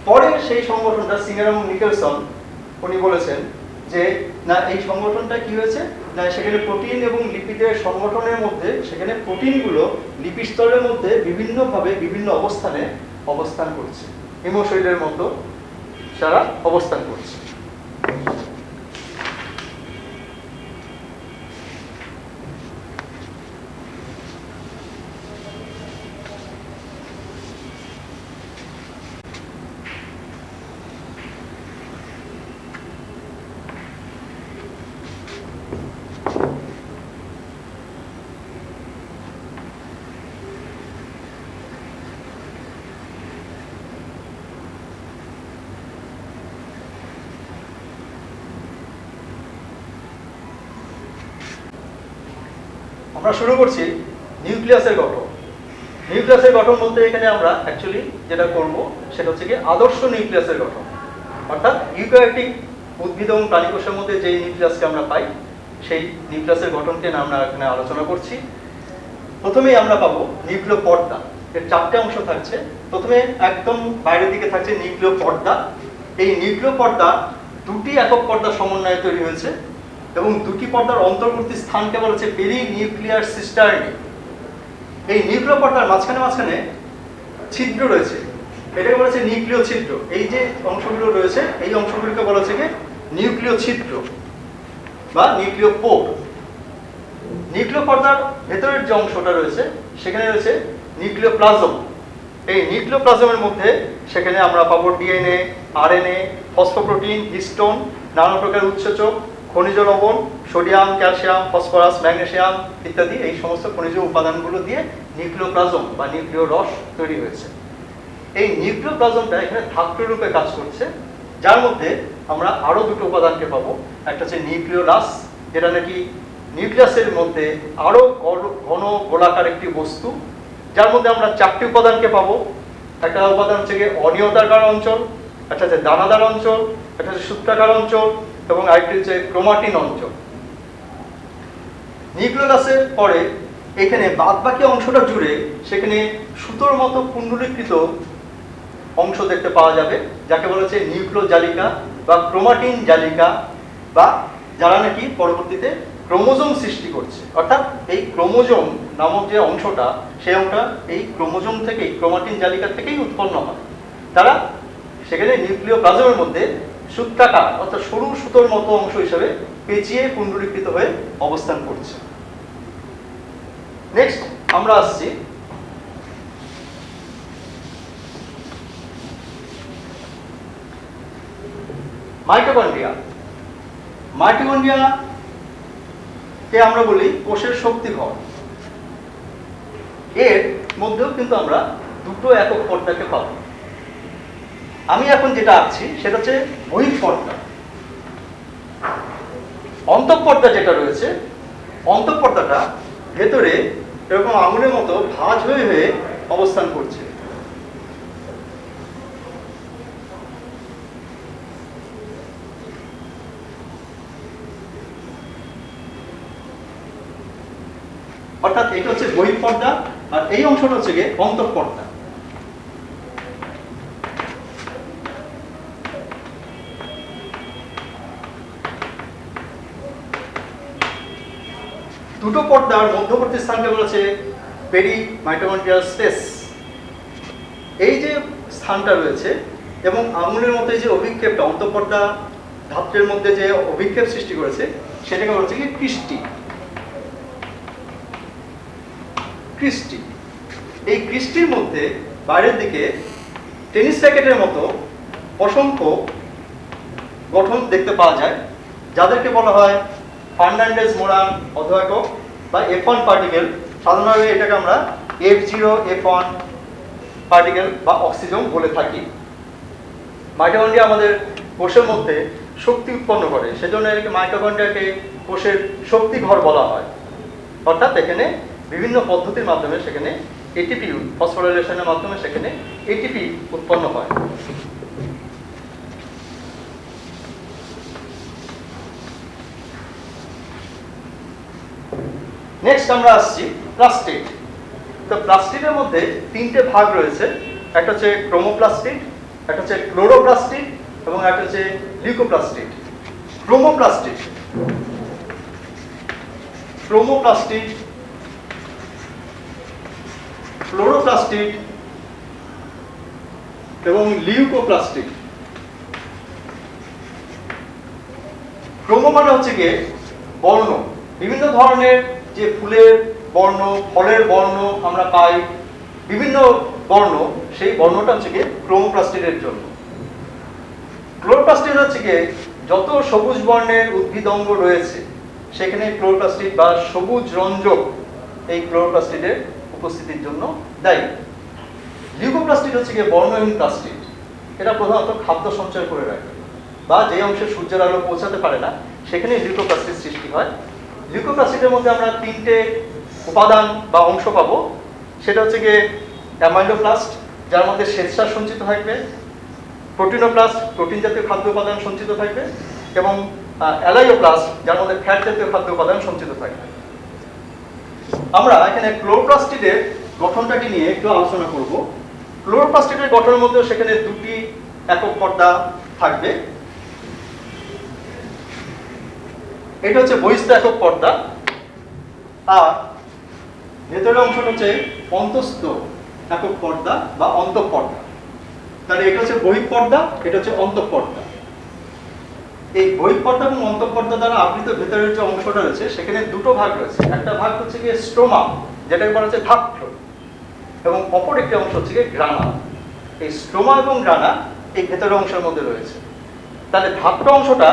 পরে সেই সংগঠনটা সিঙ্গার এবং নিকেলসন উনি বলেছেন যে না, এই সংগঠনটা কি হয়েছে না, সেখানে প্রোটিন এবং লিপিডের সংগঠনের মধ্যে সেখানে প্রোটিনগুলো লিপিড স্তরের মধ্যে বিভিন্নভাবে বিভিন্ন অবস্থানে অবস্থান করছে, হিমোশৈলের মতো সারা অবস্থান করছে। আমরা শুরু করছি নিউক্লিয়াসের গঠন। নিউক্লিয়াসের গঠন বলতে এখানে আমরা অ্যাকচুয়ালি যেটা করব সেটা হচ্ছে কি আদর্শ নিউক্লিয়াসের গঠন, অর্থাৎ ইউক্যারিওটিক উদ্ভিদ এবং প্রাণী কোষের মধ্যে যে নিউক্লিয়াসকে আমরা পাই সেই নিউক্লিয়াসের গঠনকে আমরা এখানে আলোচনা করছি। প্রথমেই আমরা পাবো নিউক্লিয় পর্দা। এর 4টে অংশ থাকছে। প্রথমে একদম বাইরের দিকে থাকছে নিউক্লিয় পর্দা। এই নিউক্লিয় পর্দা দুটি একক পর্দার সমন্বয়ে তৈরি হয়েছে, এবং দুটি পর্দার অন্তর্বর্তী স্থানকে বলা হচ্ছে পেরি নিউক্লিয়ার সিস্টার্নি। এই নিউক্লিয় পর্দার মাঝখানে মাঝখানে ছিদ্র রয়েছে, এটাকে বলা হচ্ছে নিউক্লিয় ছিদ্র। এই যে অংশগুলো রয়েছে এই অংশগুলোকে বলা হচ্ছে নিউক্লিয় ছিদ্র বা নিউক্লিয় পোর। নিউক্লিয় পর্দার ভেতরের যে অংশটা রয়েছে সেখানে রয়েছে নিউক্লিয় প্লাজম। এই নিউক্লিয় প্লাজমের মধ্যে সেখানে আমরা পাবো ডিএনএ, আরএনএ, ফসফোপ্রোটিন, হিস্টোন, নানা প্রকার উৎসেচক, খনিজ লবণ, সোডিয়াম, ক্যালসিয়াম, ফসফরাস, ম্যাগনেসিয়াম ইত্যাদি। এই সমস্ত খনিজ উপাদানগুলো দিয়ে নিউক্লিওপ্লাজম বা নিউক্লিয় রস তৈরি হয়েছে। এই নিউক্লিওপ্লাজমটা এখানে ধাত্র রূপে কাজ করছে, যার মধ্যে আমরা আরো দুটো উপাদানকে পাবো। একটা হচ্ছে নিউক্লিওলাস, যেটা নাকি নিউক্লিয়াসের মধ্যে আরো ঘন গোলাকার একটি বস্তু, যার মধ্যে আমরা 4টি উপাদানকে পাবো। একটা উপাদান হচ্ছে অনিয়তাকার অঞ্চল, একটা হচ্ছে দানাদার অঞ্চল, একটা হচ্ছে সূত্রাকার অঞ্চল, এবং আরেকটি হচ্ছে ক্রোমাটিন অঞ্চল। নিউক্লিয়াসের পরে এখানে বাদবাকি অংশটা জুড়ে সেখানে সুতোর মতো কুণ্ডলীকৃত অংশ দেখতে পাওয়া যাবে, যাকে বলা হচ্ছে নিউক্লিয় জালিকা বা ক্রোমাটিন জালিকা, বা যারা নাকি পরবর্তীতে ক্রোমোজোম সৃষ্টি করছে। অর্থাৎ এই ক্রোমোজোম নামক যে অংশটা, সেই অংশটা এই ক্রোমোজোম থেকেই, ক্রোমাটিন জালিকা থেকেই উৎপন্ন হয়। তারা সেখানে নিউক্লিয় প্লাজমের মধ্যে সূত্রাকার অর্থাৎ সরু সুতোর মতো অংশ হিসেবে পেঁচিয়ে কুণ্ডলীকৃত হয়ে অবস্থান করছে। নেক্সট আমরা আসছি মাইটোকন্ড্রিয়া। মাইটোকন্ড্রিয়া কে আমরা বলি কোষের শক্তিঘর। এর মধ্যেও কিন্তু আমরা দুটো একক পর্দাকে পাবো। আমি এখন যেটা আঁকছি সেটা হচ্ছে বহিঃপর্দা। অন্তঃপর্দা যেটা রয়েছে, অন্তঃপর্দাটা ভেতরে এরকম আঙুলের মতো ভাঁজ হয়ে হয়ে অবস্থান করছে। অর্থাৎ এটা হচ্ছে বহিঃপর্দা, আর এই অংশটা হচ্ছে গিয়ে অন্তঃপর্দা। দুটো পর্দার মধ্যবর্তী স্থানকে বলা হচ্ছে পেরি মাইটোকন্ড্রিয়াল স্পেস। এই যে স্থানটা রয়েছে এবং আঙুলের মধ্যে যে অভিক্ষেপটা অন্তঃপর্দা ধাত্রের মধ্যে যে অভিক্ষেপ সৃষ্টি করেছে সেটাকে বলা হচ্ছে কি ক্রিস্টি। ক্রিস্টি এই কৃষ্টির মধ্যে বাইরের দিকে টেনিস র্যাকেটের মতো অসংখ্য গঠন দেখতে পাওয়া যায়, যাদেরকে বলা হয় ফার্নান্ডেজ মোরান অধঃএকক বা F1 পার্টিকেল। সাধারণভাবে এটাকে আমরা F0 F1 পার্টিকেল বা অক্সিজম বলে থাকি। মাইটোকন্ড্রিয়া আমাদের কোষের মধ্যে শক্তি উৎপন্ন করে, সেজন্য এটাকে মাইটোকন্ড্রিয়াকে কোষের শক্তি ঘর বলা হয়। অর্থাৎ এখানে বিভিন্ন পদ্ধতির মাধ্যমে সেখানে এটিপি, ফসফোরাইলেশনের মাধ্যমে সেখানে এটিপি উৎপন্ন হয়। নেক্সট আমরা আসছি প্লাস্টিড। তো প্লাস্টিডের মধ্যে তিনটে ভাগ রয়েছে, একটা হচ্ছে ক্রোমোপ্লাস্টিড, একটা হচ্ছে ক্লোরোপ্লাস্টিড এবং একটা হচ্ছে লিউকোপ্লাস্টিড। ক্রোমোপ্লাস্টিড, ক্রোমোপ্লাস্টিড, ক্লোরোপ্লাস্টিড এবং লিউকোপ্লাস্টিড। ক্রোমো মানে হচ্ছে গিয়ে বর্ণ, বিভিন্ন ধরনের যে ফুলের বর্ণ, ফলের বর্ণ আমরা পাই, বিভিন্ন বর্ণ, সেই বর্ণটা হচ্ছে গিয়ে ক্রোমোপ্লাস্টিডের জন্য। ক্লোরোপ্লাস্টিড হচ্ছে গিয়ে যত সবুজ বর্ণের উদ্ভিদ অঙ্গ রয়েছে সেখানে ক্লোরোপ্লাস্টিড বা সবুজ রঞ্জক এই ক্লোরোপ্লাস্টিডের উপস্থিতির জন্য দায়ী। লিউকোপ্লাস্টিড হচ্ছে গিয়ে বর্ণহীন প্লাস্টিড, এটা প্রধানত খাদ্য সঞ্চয় করে রাখে বা যে অংশে সূর্যের আলো পৌঁছাতে পারে না সেখানে লিউকোপ্লাস্টিড সৃষ্টি হয়। লিউকোপ্লাস্টিডের মধ্যে আমরা তিনটে উপাদান বা অংশ পাবো, সেটা হচ্ছে গিয়ে অ্যামাইলোপ্লাস্ট, যার মধ্যে শ্বেতসার সঞ্চিত থাকবে, প্রোটিনোপ্লাস্ট, প্রোটিন জাতীয় খাদ্য উপাদান সঞ্চিত থাকবে, এবং অ্যালাইওপ্লাস্ট, যার মধ্যে ফ্যাট জাতীয় খাদ্য উপাদান সঞ্চিত থাকবে। আমরা এখানে ক্লোরোপ্লাস্টিডের গঠনটাকে নিয়ে একটু আলোচনা করব। ক্লোরোপ্লাস্টিডের গঠনের মধ্যে সেখানে দুটি একক পর্দা থাকবে। এটা হচ্ছে বহিস্থ একক পর্দা, আর ভেতরের অংশটা হচ্ছে অন্তঃস্থ একক পর্দা বা অন্তঃপর্দা। তাহলে এটা হচ্ছে বহিঃপর্দা, এটা হচ্ছে অন্তঃপর্দা। এই বহিঃপর্দা এবং অন্তঃপর্দা দ্বারা আবৃত ভেতরের যে অংশটা রয়েছে সেখানে দুটো ভাগ রয়েছে। একটা ভাগ হচ্ছে গিয়ে স্ট্রোমা, যেটাকে বলা হচ্ছে ধাত্র, এবং অপর একটি অংশ হচ্ছে গিয়ে গ্রানা। এই স্ট্রোমা এবং গ্রানা এই ভেতরের অংশের মধ্যে রয়েছে। তাহলে ধাত্র অংশটা,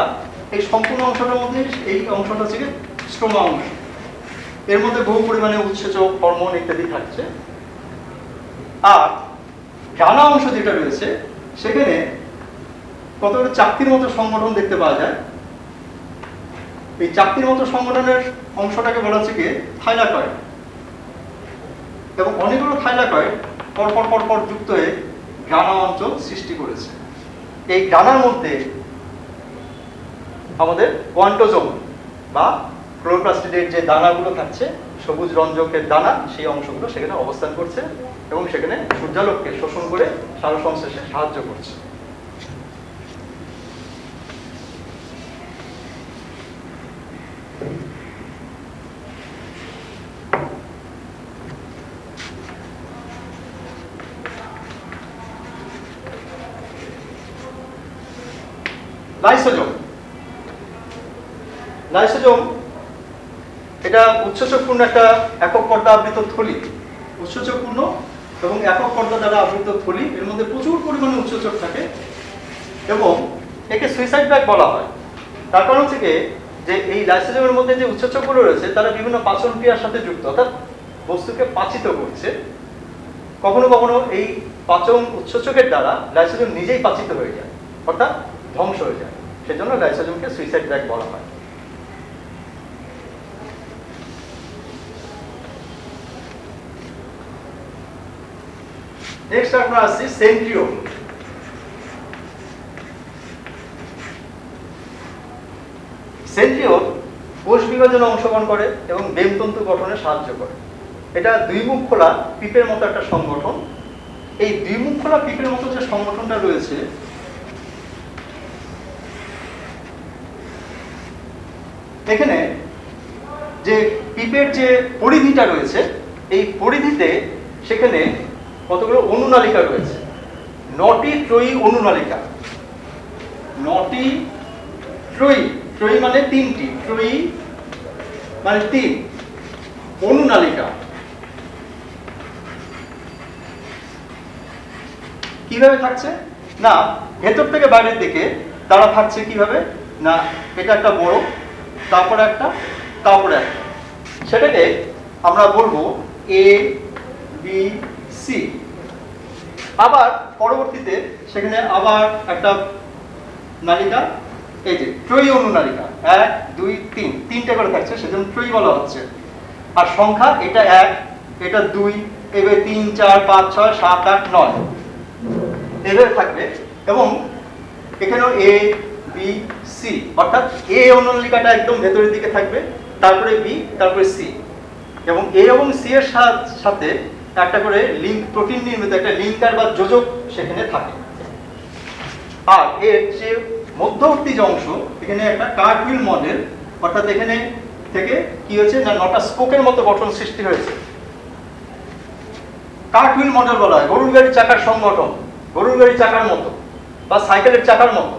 এই সম্পূর্ণ অংশটার মধ্যে এই অংশটা হচ্ছে গিয়ে স্ট্রোমা অংশ। এর মধ্যে বহু পরিমাণে উৎসেচক, হরমোন ইত্যাদি থাকছে। আর গ্রানা অংশ যেটা রয়েছে সেখানে কতগুলো চাকতির মতো সংগঠন দেখতে পাওয়া যায়। এই চাকতির মতো সংগঠনের অংশটাকে বলা হচ্ছে গিয়ে থাইলাকয়েড, এবং অনেকগুলো থাইলাকয়েড পরপর পরপর যুক্ত হয়ে গ্রানা অঞ্চল সৃষ্টি করেছে। এই গ্রানার মধ্যে আমাদের কোয়ান্টোজোম বা ক্লোরোপ্লাস্টিডের যে দানাগুলো থাকছে, সবুজ রঞ্জকের দানা, সেই অংশগুলো সেখানে অবস্থান করছে এবং সেখানে সূর্যালোককে শোষণ করে সার সংশ্লেষে সাহায্য করছে। লাইসোজোম, লাইসোজোম এটা উৎসেচকপূর্ণ একটা একক পর্দা আবৃত থলি। উৎসেচকপূর্ণ এবং একক পর্দা দ্বারা আবৃত থলি, এর মধ্যে প্রচুর পরিমাণে উৎসেচক থাকে এবং একে সুইসাইড ব্যাগ বলা হয়। তার কারণ হচ্ছে যে এই লাইসোজোমের মধ্যে যে উৎসেচকগুলো রয়েছে তারা বিভিন্ন পাচন ক্রিয়ার সাথে যুক্ত, অর্থাৎ বস্তুকে পাচিত করছে। কখনো কখনো এই পাচন উৎসেচকের দ্বারা লাইসোজোম নিজেই পাচিত হয়ে যায়, অর্থাৎ ধ্বংস হয়ে যায়। সেজন্য লাইসোজোমকে সুইসাইড ব্যাগ বলা হয়। নেক্সট আমরা আসছি সেন্ট্রিওল। সেন্ট্রিওল কোষ বিভাজনে অংশগ্রহণ করে এবং বেমতন্তু গঠনে সাহায্য করে। এটা দুই মুখ খোলা পিপের মতো একটা সংগঠন। এই দুই মুখ খোলা পিপের মতো যে সংগঠনটা রয়েছে, এখানে যে পিপের যে পরিধিটা রয়েছে, এই পরিধিতে সেখানে কতগুলো অনুনালিকা রয়েছে, 9টি ত্রয়ী অনুনালিকা। 9টি ত্রয়ী, ত্রয়ী মানে 3টি, ত্রয়ী মানে 3 অনুনালিকা। কিভাবে থাকছে না ভেতর থেকে বাইরের দিকে তারা থাকছে কিভাবে না এটা একটা বড় তারপরে একটা তারপরে একটা সেটাকে আমরা বলবো এ বি সি আবার পরবর্তীতে সেখানে আবার একটা নালিকা এই যে ত্রয়ী অনুনালিকা 1 2 3 তিনটা করে থাকছে সেজন্য ত্রয়ী বলা হচ্ছে আর সংখ্যা এটা 1 এটা 2 এভাবে 3 4 5 6 7 8 9 এভাবে থাকবে এবং এখানেও এ বি সি অর্থাৎ এ অনুনালিকাটা একদম ভেতরের দিকে থাকবে তারপরে বি তারপরে সি এবং এ এবং সি এর সাথে একটা করে লিংক প্রোটিন নির্মিত একটা লিঙ্কার বা যোজক সেখানে থাকে আর এর যে মধ্যবর্তী যে অংশ এখানে একটা কার্টহুইল মডেল অর্থাৎ এখানে থেকে কি হয়েছে না 9টা স্পোকের মতো গঠন সৃষ্টি হয়েছে কার্টহুইল মডেল বলা হয় গরুর গাড়ির চাকার সংগঠন গরুর গাড়ির চাকার মতো বা সাইকেলের চাকার মতো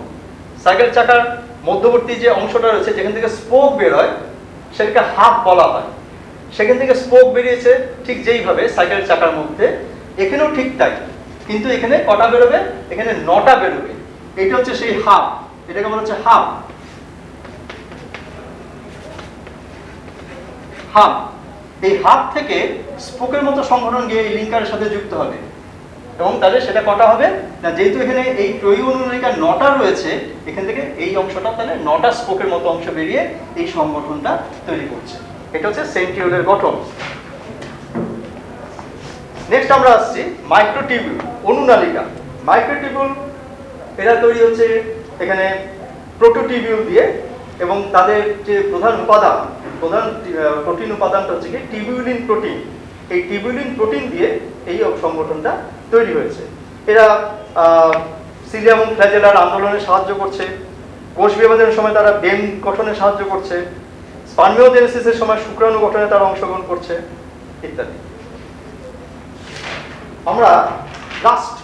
সাইকেল চাকার মধ্যবর্তী যে অংশটা রয়েছে যেখান থেকে স্পোক বের হয় সেটাকে হাব বলা হয় সেখান থেকে স্পোক বেরিয়েছে ঠিক যেইভাবে সাইকেল চাকার মধ্যে এখানেও ঠিক তাই কিন্তু এখানে কটা বেরোবে এখানে 9টা বেরোবে এটা হচ্ছে সেই হাব এটাকে বলা হচ্ছে হাব হাব এই হাব থেকে স্পোকের মতো সংগঠন গিয়ে এই লিঙ্কারের সাথে যুক্ত হবে এবং তাহলে সেটা কটা হবে না যেহেতু এখানে এই ত্রয়ী অনুনালিকা 9টা রয়েছে এখান থেকে এই অংশটা তাহলে 9টা স্পোকের মতো অংশ বেরিয়ে এই সংগঠনটা তৈরি করছে এটা হচ্ছে সেন্ট্রিওলের গঠন নেক্সট আমরা আসছি মাইক্রোটিবিউল অনুনালিকা মাইক্রোটিবিউল এরা তৈরি হচ্ছে এখানে প্রোটোটিবিউল দিয়ে এবং তাদের যে প্রধান প্রোটিন উপাদানটা হচ্ছে কি টিবিউলিন প্রোটিন এই টিবিউলিন প্রোটিন দিয়ে এই সংগঠনটা তৈরি হয়েছে এরা সিলিয়াম এবং ফ্ল্যাজেলার আন্দোলনে সাহায্য করছে কোষ বিভাজনের সময় তারা বেম গঠনে সাহায্য করছে স্পার্মিওজেনেসিসের সময় শুক্রাণু গঠনে তারা অংশগ্রহণ করছে ইত্যাদি আমরা লাস্ট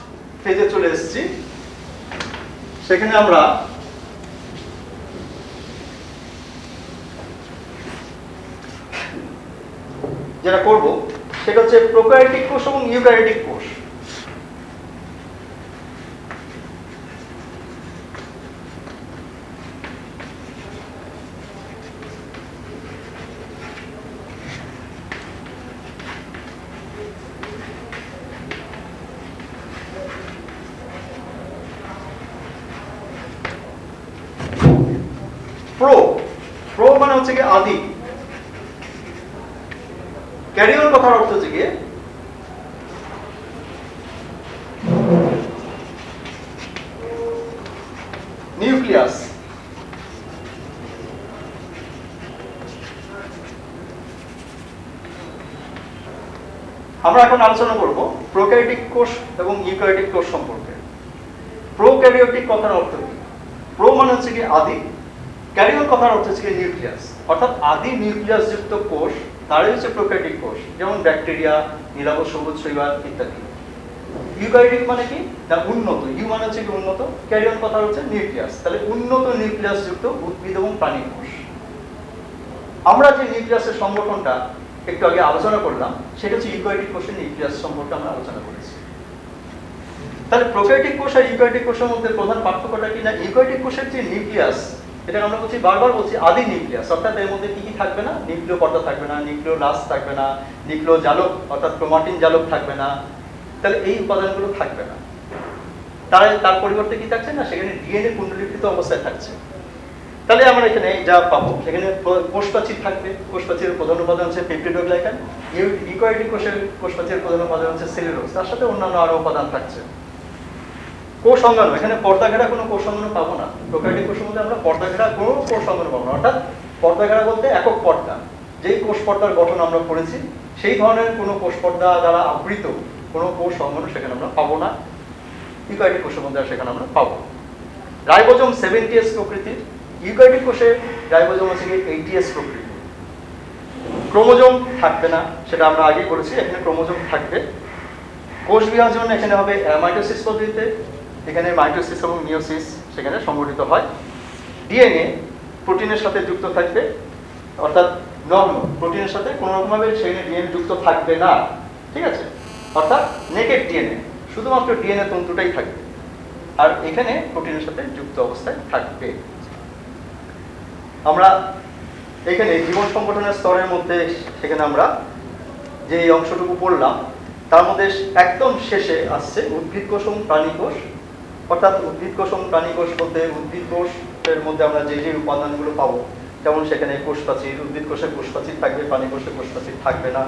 ফেজে চলে এসেছি সেখানে আমরা যেটা করব সেটা হচ্ছে প্রোক্যারিওটিক কোষ এবং ইউক্যারিওটিক কোষ প্রো মানে হচ্ছে কি আদি ক্যারিয়ন কথার অর্থ হচ্ছে কি নিউক্লিয়াস আমরা এখন আলোচনা করব প্রোক্যারিওটিক কোষ এবং ইউক্যারিওটিক কোষ সম্পর্কে প্রোক্যারিওটিক কথার অর্থ কি প্রো মানে হচ্ছে কি আদি ক্যারিয়ন কথার অর্থ হচ্ছে নিউক্লিয়াস অর্থাৎ আদি নিউক্লিয়াস যুক্ত কোষ তারই হচ্ছে প্রোক্যারিওটিক কোষ যেমন ব্যাকটেরিয়া নীলাভ সবুজ শৈবাল ইত্যাদি ইউক্যারিওটিক মানে কি না উন্নত ইউ মানে হচ্ছে কি উন্নত ক্যারিয়ন কথা হচ্ছে নিউক্লিয়াস তাহলে উন্নত নিউক্লিয়াস যুক্ত উদ্ভিদ এবং প্রাণী কোষ আমরা যে নিউক্লিয়াসের সংগঠনটা একটু আগে আলোচনা করলাম সেটা হচ্ছে ইউক্যারিওটিক কোষের নিউক্লিয়াস সম্পর্কে আমরা আলোচনা করেছি তাহলে প্রোক্যারিওটিক কোষ আর ইউক্যারিওটিক কোষের মধ্যে প্রধান পার্থক্যটা কি না ইউক্যারিওটিক কোষের যে নিউক্লিয়াস এটা আমরা বলছি বারবার বলছি আদি নিউক্লিয়াস অর্থাৎ এর মধ্যে কি কি থাকবে না নিউক্লিয় পর্দা থাকবে না নিউক্লিওলাস থাকবে না নিউক্লিয় জালক অর্থাৎ ক্রোমাটিন জালক থাকবে না তাহলে এই উপাদানগুলো থাকবে না তার পরিবর্তে কি থাকছে না সেখানে ডিএনএ কুণ্ডলীকৃত অবস্থায় থাকছে তাহলে আমরা এখানে যা পাবো এখানে কোষপ্রাচীর থাকবে কোষপ্রাচীরের প্রধান উপাদান হচ্ছে পেপটিডোগ্লাইকান ইউক্যারিওটিক কোষপ্রাচীরের প্রধান উপাদান হচ্ছে সেলুলোজ তার সাথে অন্যান্য আরো উপাদান থাকছে কোষ অঙ্গাণু এখানে পর্দা ঘেরা কোনো কোষ অঙ্গাণু পাবো না প্রোক্যারিওটিক কোষের মধ্যে আমরা পর্দা ঘেরা কোনো কোষ অঙ্গাণু পাবো না অর্থাৎ পর্দা ঘেরা বলতে একক পর্দা যেই কোষ পর্দার গঠন আমরা পড়েছি সেই ধরনের কোনো কোষ পর্দা দ্বারা আবৃত কোনো কোষ অঙ্গাণু সেখানে আমরা পাবো না ইউক্যারিওটিক কোষের মধ্যে সেখানে আমরা পাবো রাইবোজোম 70s প্রকৃতির ইউক্যারিওটিক কোষে রাইবোজোম হচ্ছে 80s প্রকৃতির ক্রোমোজোম থাকবে না সেটা আমরা আগেই বলেছি এখানে ক্রোমোজোম থাকবে কোষ বিভাজন এখানে হবে মাইটোসিস পদ্ধতিতে এখানে মাইটোসিস এবং মিয়োসিস সেখানে সংঘটিত হয় ডিএনএ প্রোটিনের সাথে যুক্ত থাকবে অর্থাৎ নগ্ন প্রোটিনের সাথে কোনো রকমভাবে সেখানে ডিএনএ যুক্ত থাকবে না ঠিক আছে অর্থাৎ নেকেড ডিএনএ শুধুমাত্র ডিএনএ তন্তুটাই থাকবে, আর এখানে প্রোটিনের সাথে যুক্ত অবস্থায় থাকবে। আমরা এখানে জীবন সংগঠনের স্তরের মধ্যে সেখানে আমরা যে অংশটুকু পড়লাম তার মধ্যে একদম শেষে আসছে উদ্ভিদ কোষ এবং প্রাণী কোষ। অর্থাৎ উদ্ভিদ কোষ এবং প্রাণী কোষ বলতে উদ্ভিদ কোষের মধ্যে আমরা যে যে উপাদানগুলো পাবো, যেমন সেখানে কোষপ্রাচীর, উদ্ভিদ কোষে কোষপ্রাচীর থাকবে, প্রাণী কোষে কোষপ্রাচীর থাকবে না।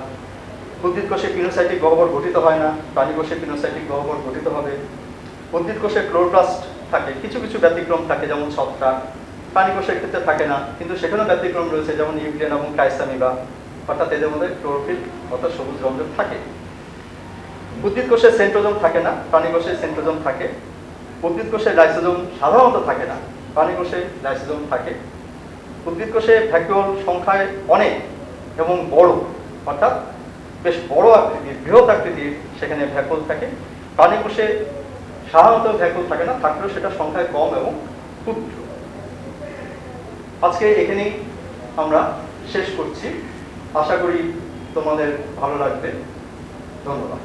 উদ্ভিদ কোষে পিনোসাইটিক গহ্বর গঠিত হয় না, প্রাণী কোষে পিনোসাইটিক গহ্বর গঠিত হবে। উদ্ভিদ কোষে ক্লোরোপ্লাস্ট থাকে, কিছু কিছু ব্যতিক্রম থাকে যেমন ছত্রাক। প্রাণী কোষের ক্ষেত্রে থাকে না, কিন্তু সেখানেও ব্যতিক্রম রয়েছে যেমন ইউক্লিয়ান এবং ক্রাইসামিবা, অর্থাৎ এদের মধ্যে ক্লোরোফিল অর্থাৎ সবুজ রঞ্জক থাকে। উদ্ভিদ কোষে সেন্ট্রোজোম থাকে না, প্রাণী কোষে সেন্ট্রোজোম থাকে। উদ্ভিদ কোষে লাইসোজোম সাধারণত থাকে না, প্রাণী কোষে লাইসোজোম থাকে। উদ্ভিদ কোষে ভ্যাকুওল সংখ্যায় অনেক এবং বড়, অর্থাৎ বেশ বড় আকৃতির, বৃহৎ আকৃতির সেখানে ভ্যাকুওল থাকে। প্রাণী কোষে সাধারণত ভ্যাকুওল থাকে না, থাকলেও সেটা সংখ্যায় কম এবং ক্ষুদ্র। আজকে এখানেই আমরা শেষ করছি, আশা করি তোমাদের ভালো লাগবে। ধন্যবাদ।